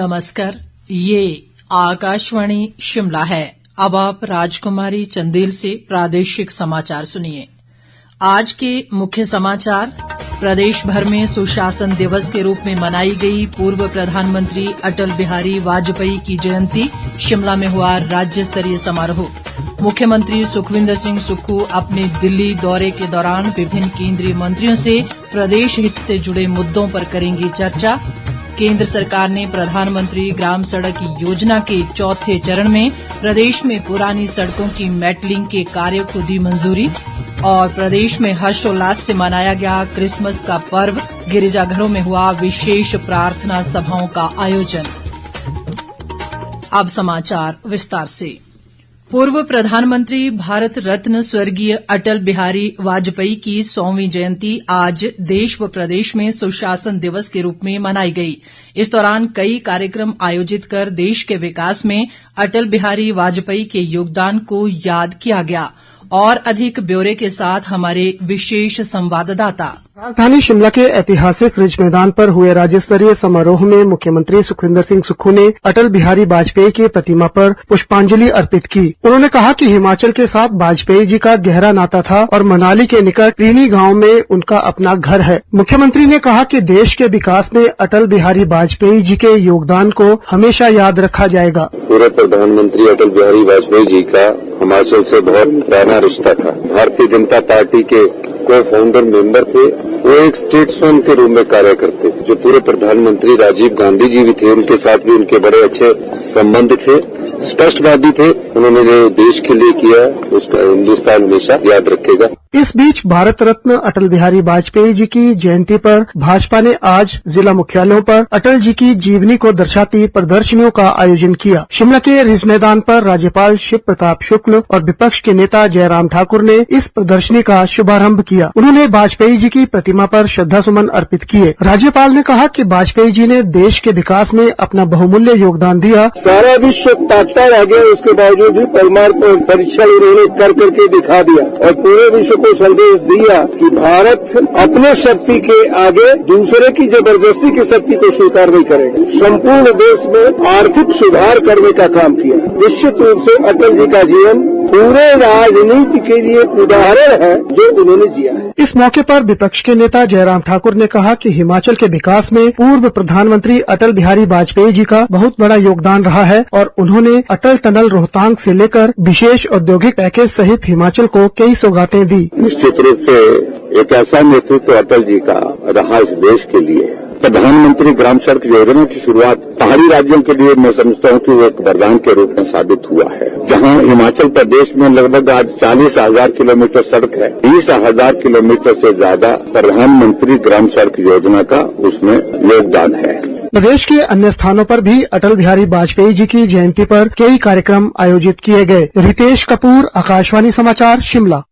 नमस्कार, ये आकाशवाणी शिमला है। अब आप राजकुमारी चंदेल से प्रादेशिक समाचार सुनिए। आज के मुख्य समाचार। प्रदेश भर में सुशासन दिवस के रूप में मनाई गई पूर्व प्रधानमंत्री अटल बिहारी वाजपेयी की जयंती। शिमला में हुआ राज्य स्तरीय समारोह। मुख्यमंत्री सुखविंदर सिंह सुक्खू अपने दिल्ली दौरे के दौरान विभिन्न केंद्रीय मंत्रियों से प्रदेश हित से जुड़े मुद्दों पर करेंगी चर्चा। केंद्र सरकार ने प्रधानमंत्री ग्राम सड़क योजना के चौथे चरण में प्रदेश में पुरानी सड़कों की मेटलिंग के कार्य को दी मंजूरी। और प्रदेश में हर्षोल्लास से मनाया गया क्रिसमस का पर्व। गिरिजाघरों में हुआ विशेष प्रार्थना सभाओं का आयोजन। अब समाचार विस्तार से। पूर्व प्रधानमंत्री भारत रत्न स्वर्गीय अटल बिहारी वाजपेयी की 100वीं जयंती आज देश व प्रदेश में सुशासन दिवस के रूप में मनाई गई। इस दौरान कई कार्यक्रम आयोजित कर देश के विकास में अटल बिहारी वाजपेयी के योगदान को याद किया गया। और अधिक ब्यौरे के साथ हमारे विशेष संवाददाता। राजधानी शिमला के ऐतिहासिक रिज मैदान पर हुए राज्य स्तरीय समारोह में मुख्यमंत्री सुखविंदर सिंह सुक्खू ने अटल बिहारी वाजपेयी की प्रतिमा पर पुष्पांजलि अर्पित की। उन्होंने कहा कि हिमाचल के साथ वाजपेयी जी का गहरा नाता था और मनाली के निकट प्रीणी गांव में उनका अपना घर है। मुख्यमंत्री ने कहा कि देश के विकास में अटल बिहारी वाजपेयी जी के योगदान को हमेशा याद रखा जाएगा। पूर्व प्रधानमंत्री अटल बिहारी वाजपेयी जी का हिमाचल से बहुत पुराना रिश्ता था। भारतीय जनता पार्टी के को फाउंडर मेंबर थे। वो एक स्टेट्समैन के रूप में कार्य करते थे। जो पूर्व प्रधानमंत्री राजीव गांधी जी भी थे, उनके साथ भी उनके बड़े अच्छे संबंध थे। स्पष्टवादी थे। उन्होंने जो देश के लिए किया उसका हिंदुस्तान हमेशा याद रखेगा। इस बीच भारत रत्न अटल बिहारी वाजपेयी जी की जयंती पर भाजपा ने आज जिला मुख्यालयों पर अटल जी की जीवनी को दर्शाती प्रदर्शनियों का आयोजन किया। शिमला के रिज मैदान पर राज्यपाल शिव प्रताप शुक्ल और विपक्ष के नेता जयराम ठाकुर ने इस प्रदर्शनी का शुभारंभ किया। उन्होंने वाजपेयी जी की प्रतिमा पर श्रद्धासुमन अर्पित किए। राज्यपाल ने कहा कि वाजपेयी जी ने देश के विकास में अपना बहुमूल्य योगदान दिया। सारा विश्व ताकता रह गया, उसके बावजूद भी परमाणु परीक्षण उन्होंने कर करके दिखा दिया और पूरे विश्व को संदेश दिया कि भारत अपने शक्ति के आगे दूसरे की जबरदस्ती की शक्ति को स्वीकार नहीं करेगा। संपूर्ण देश में आर्थिक सुधार करने का काम किया। निश्चित रूप से अटल जी का जीवन पूरे राजनीति के लिए एक उदाहरण है जो उन्होंने जिया है। इस मौके पर विपक्ष के नेता जयराम ठाकुर ने कहा कि हिमाचल के विकास में पूर्व प्रधानमंत्री अटल बिहारी वाजपेयी जी का बहुत बड़ा योगदान रहा है और उन्होंने अटल टनल रोहतांग से लेकर विशेष औद्योगिक पैकेज सहित हिमाचल को कई सौगातें दी। निश्चित रूप से एक ऐसा नेतृत्व अटल जी का रहा इस देश के लिए। प्रधानमंत्री ग्राम सड़क योजना की शुरुआत पहाड़ी राज्यों के लिए मैं समझता हूँ कि वो एक वरदान के रूप में साबित हुआ है। जहाँ हिमाचल प्रदेश में लगभग आज 40,000 किलोमीटर सड़क है, 20,000 किलोमीटर से ज्यादा प्रधानमंत्री ग्राम सड़क योजना का उसमें योगदान है। प्रदेश के अन्य स्थानों पर भी अटल बिहारी वाजपेयी जी की जयंती पर कई कार्यक्रम आयोजित किए गए। रितेश कपूर, आकाशवाणी समाचार, शिमला।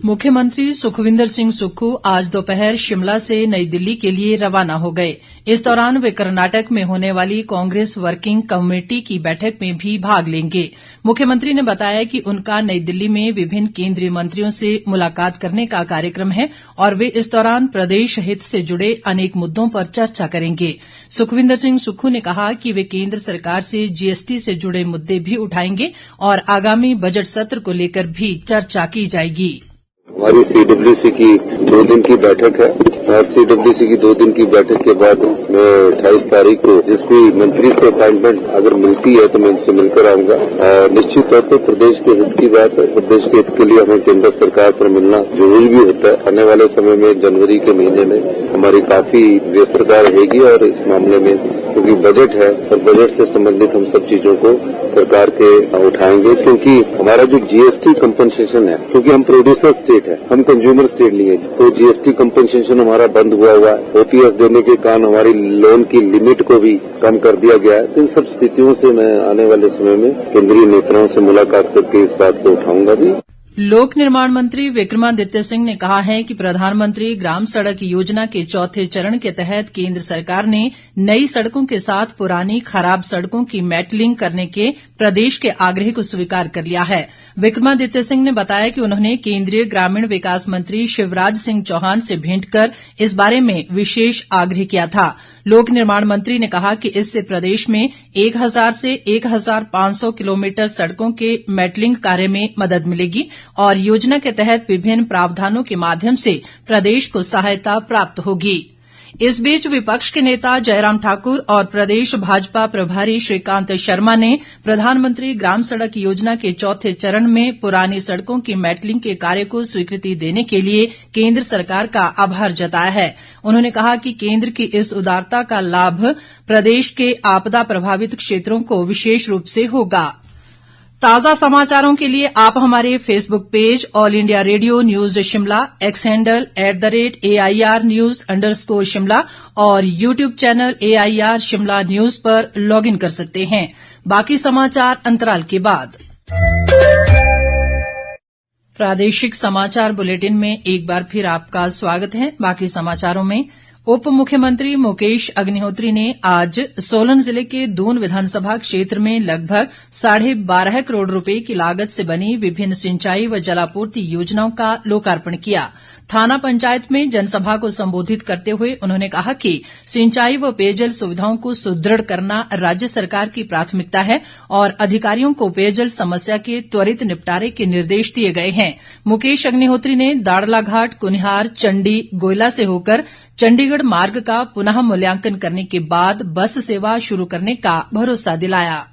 मुख्यमंत्री सुखविंदर सिंह सुक्खू आज दोपहर शिमला से नई दिल्ली के लिए रवाना हो गए। इस दौरान वे कर्नाटक में होने वाली कांग्रेस वर्किंग कमेटी की बैठक में भी भाग लेंगे। मुख्यमंत्री ने बताया कि उनका नई दिल्ली में विभिन्न केंद्रीय मंत्रियों से मुलाकात करने का कार्यक्रम है और वे इस दौरान प्रदेश हित से जुड़े अनेक मुद्दों पर चर्चा करेंगे। सुखविंदर सिंह सुक्खू ने कहा कि वे केंद्र सरकार से जीएसटी से जुड़े मुद्दे भी उठाएंगे और आगामी बजट सत्र को लेकर भी चर्चा की जाएगी। हमारी सीडब्ल्यूसी की 2 दिन की बैठक है और सीडब्ल्यूसी की 2 दिन की बैठक के बाद मैं 28 तारीख को जिस भी मंत्री से अपॉइंटमेंट अगर मिलती है तो मैं इनसे मिलकर आऊंगा। और निश्चित तौर पर प्रदेश के हित की बात है। प्रदेश के हित के लिए हमें केंद्र सरकार पर मिलना जरूरी भी होता है। आने वाले समय में जनवरी के महीने में हमारी काफी व्यस्तता रहेगी और इस मामले में क्योंकि बजट है और बजट से संबंधित हम सब चीजों को सरकार के उठाएंगे। क्योंकि हमारा जो जीएसटी कंपनसेशन है, क्योंकि हम प्रोड्यूसर स्टेट है, हम कंज्यूमर स्टेट नहीं है, तो जीएसटी कंपनसेशन हमारा बंद हुआ है। ओपीएस देने के कारण हमारी लोन की लिमिट को भी कम कर दिया गया है। तो इन सब स्थितियों से मैं आने वाले समय में केंद्रीय नेताओं से मुलाकात करके इस बात को उठाऊंगा भी। लोक निर्माण मंत्री विक्रमादित्य सिंह ने कहा है कि प्रधानमंत्री ग्राम सड़क योजना के चौथे चरण के तहत केंद्र सरकार ने नई सड़कों के साथ पुरानी खराब सड़कों की मेटलिंग करने के प्रदेश के आग्रह को स्वीकार कर लिया है। विक्रमादित्य सिंह ने बताया कि उन्होंने केंद्रीय ग्रामीण विकास मंत्री शिवराज सिंह चौहान से भेंट कर इस बारे में विशेष आग्रह किया था। लोक निर्माण मंत्री ने कहा कि इससे प्रदेश में 1000 से 1500 किलोमीटर सड़कों के मेटलिंग कार्य में मदद मिलेगी और योजना के तहत विभिन्न प्रावधानों के माध्यम से प्रदेश को सहायता प्राप्त होगी। इस बीच विपक्ष के नेता जयराम ठाकुर और प्रदेश भाजपा प्रभारी श्रीकांत शर्मा ने प्रधानमंत्री ग्राम सड़क योजना के चौथे चरण में पुरानी सड़कों की मेटलिंग के कार्य को स्वीकृति देने के लिए केंद्र सरकार का आभार जताया है। उन्होंने कहा कि केंद्र की इस उदारता का लाभ प्रदेश के आपदा प्रभावित क्षेत्रों को विशेष रूप से होगा। ताजा समाचारों के लिए आप हमारे Facebook page All India Radio news Shimla, X handle @AIR News_ Shimla और YouTube channel AIR Shimla news पर लॉग इन कर सकते हैं। बाकी समाचार अंतराल के बाद। प्रादेशिक समाचार बुलेटिन में एक बार फिर आपका स्वागत है। बाकी समाचारों में उप मुख्यमंत्री मुकेश अग्निहोत्री ने आज सोलन जिले के दून विधानसभा क्षेत्र में लगभग 12.5 करोड़ रुपए की लागत से बनी विभिन्न सिंचाई व जलापूर्ति योजनाओं का लोकार्पण किया। थाना पंचायत में जनसभा को संबोधित करते हुए उन्होंने कहा कि सिंचाई व पेयजल सुविधाओं को सुदृढ़ करना राज्य सरकार की प्राथमिकता है और अधिकारियों को पेयजल समस्या के त्वरित निपटारे के निर्देश दिए गए हैं। मुकेश अग्निहोत्री ने दाड़लाघाट, कुनिहार, चंडी, गोयला से होकर चंडीगढ़ मार्ग का पुनः मूल्यांकन करने के बाद बस सेवा शुरू करने का भरोसा दिलाया।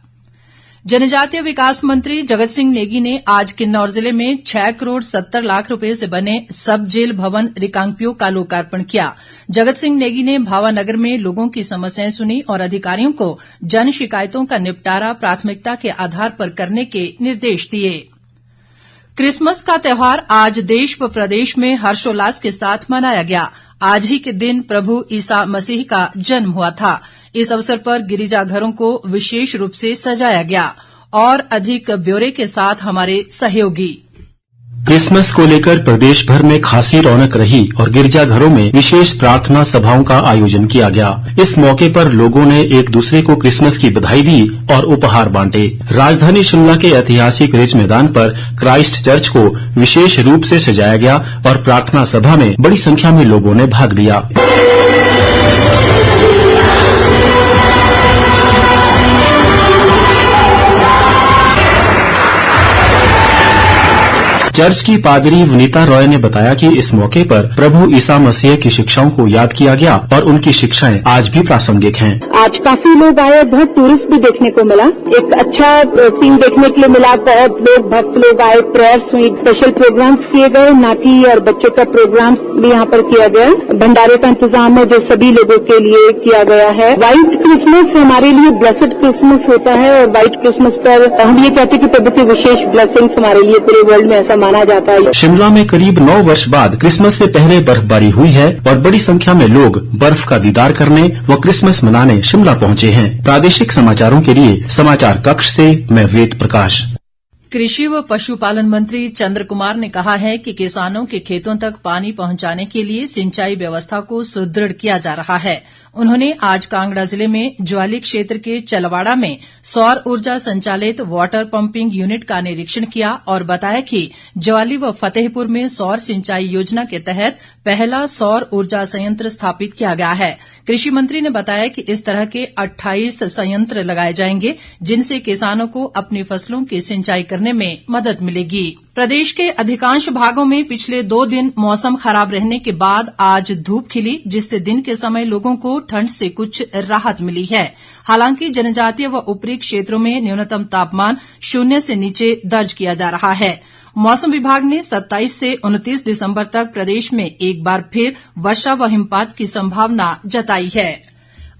जनजातीय विकास मंत्री जगत सिंह नेगी ने आज किन्नौर जिले में 6 करोड़ 70 लाख रुपए से बने सब जेल भवन रिकांगपिओ का लोकार्पण किया। जगत सिंह नेगी ने भावानगर में लोगों की समस्याएं सुनी और अधिकारियों को जन शिकायतों का निपटारा प्राथमिकता के आधार पर करने के निर्देश दिए। क्रिसमस का त्यौहार आज देश व प्रदेश में हर्षोल्लास के साथ मनाया गया। आज ही के दिन प्रभु ईसा मसीह का जन्म हुआ था। इस अवसर पर गिरिजाघरों को विशेष रूप से सजाया गया। और अधिक ब्यौरे के साथ हमारे सहयोगी। क्रिसमस को लेकर प्रदेश भर में खासी रौनक रही और गिरजाघरों में विशेष प्रार्थना सभाओं का आयोजन किया गया। इस मौके पर लोगों ने एक दूसरे को क्रिसमस की बधाई दी और उपहार बांटे। राजधानी शिमला के ऐतिहासिक रिज मैदान पर क्राइस्ट चर्च को विशेष रूप से सजाया गया और प्रार्थना सभा में बड़ी संख्या में लोगों ने भाग लिया। चर्च की पादरी वनीता रॉय ने बताया कि इस मौके पर प्रभु ईसा मसीह की शिक्षाओं को याद किया गया और उनकी शिक्षाएं आज भी प्रासंगिक हैं। आज काफी लोग आए, बहुत टूरिस्ट भी देखने को मिला, एक अच्छा सीन देखने के लिए मिला। बहुत लोग भक्त लोग आए, प्रेयर्स हुई, स्पेशल प्रोग्राम्स किए गए, नाटी और बच्चों का प्रोग्राम भी यहाँ पर किया गया। भंडारे का इंतजाम है जो सभी लोगों के लिए किया गया है। व्हाइट क्रिसमस हमारे लिए ब्लेसेड क्रिसमस होता है और व्हाइट क्रिसमस पर हम ये कहते हैं कि प्रभु की विशेष ब्लेसिंग्स हमारे लिए पूरे वर्ल्ड में ऐसा माना जाता है। शिमला में करीब 9 वर्ष बाद क्रिसमस से पहले बर्फबारी हुई है और बड़ी संख्या में लोग बर्फ का दीदार करने व क्रिसमस मनाने शिमला पहुंचे हैं। प्रादेशिक समाचारों के लिए समाचार कक्ष से मैं वेद प्रकाश। कृषि व पशुपालन मंत्री चंद्र कुमार ने कहा है कि किसानों के खेतों तक पानी पहुंचाने के लिए सिंचाई व्यवस्था को सुदृढ़ किया जा रहा है। उन्होंने आज कांगड़ा जिले में ज्वाली क्षेत्र के चलवाड़ा में सौर ऊर्जा संचालित वाटर पंपिंग यूनिट का निरीक्षण किया और बताया कि ज्वाली व फतेहपुर में सौर सिंचाई योजना के तहत पहला सौर ऊर्जा संयंत्र स्थापित किया गया है। कृषि मंत्री ने बताया कि इस तरह के 28 संयंत्र लगाए जाएंगे जिनसे किसानों को अपनी फसलों की सिंचाई करने में मदद मिलेगी। प्रदेश के अधिकांश भागों में पिछले 2 दिन मौसम खराब रहने के बाद आज धूप खिली, जिससे दिन के समय लोगों को ठंड से कुछ राहत मिली है। हालांकि जनजातीय व ऊपरी क्षेत्रों में न्यूनतम तापमान 0 से नीचे दर्ज किया जा रहा है। मौसम विभाग ने 27 से 29 दिसंबर तक प्रदेश में एक बार फिर वर्षा व हिमपात की संभावना जताई है।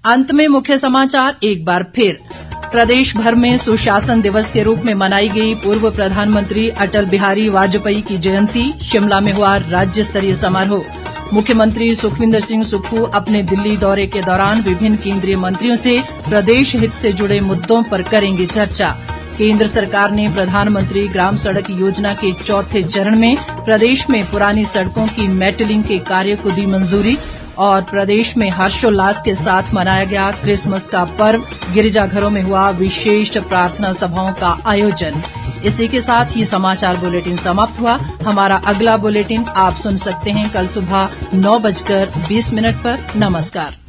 अंत में मुख्य समाचार एक बार फिर। प्रदेश भर में सुशासन दिवस के रूप में मनाई गई पूर्व प्रधानमंत्री अटल बिहारी वाजपेयी की जयंती। शिमला में हुआ राज्य स्तरीय समारोह। मुख्यमंत्री सुखविंदर सिंह सुक्खू अपने दिल्ली दौरे के दौरान विभिन्न केंद्रीय मंत्रियों से प्रदेश हित से जुड़े मुद्दों पर करेंगे चर्चा। केंद्र सरकार ने प्रधानमंत्री ग्राम सड़क योजना के चौथे चरण में प्रदेश में पुरानी सड़कों की मेटलिंग के कार्य को दी मंजूरी और प्रदेश में हर्षोल्लास के साथ मनाया गया क्रिसमस का पर्व। गिरजाघरों में हुआ विशेष प्रार्थना सभाओं का आयोजन। इसी के साथ ये समाचार बुलेटिन समाप्त हुआ। हमारा अगला बुलेटिन आप सुन सकते हैं कल सुबह 9:20 पर। नमस्कार।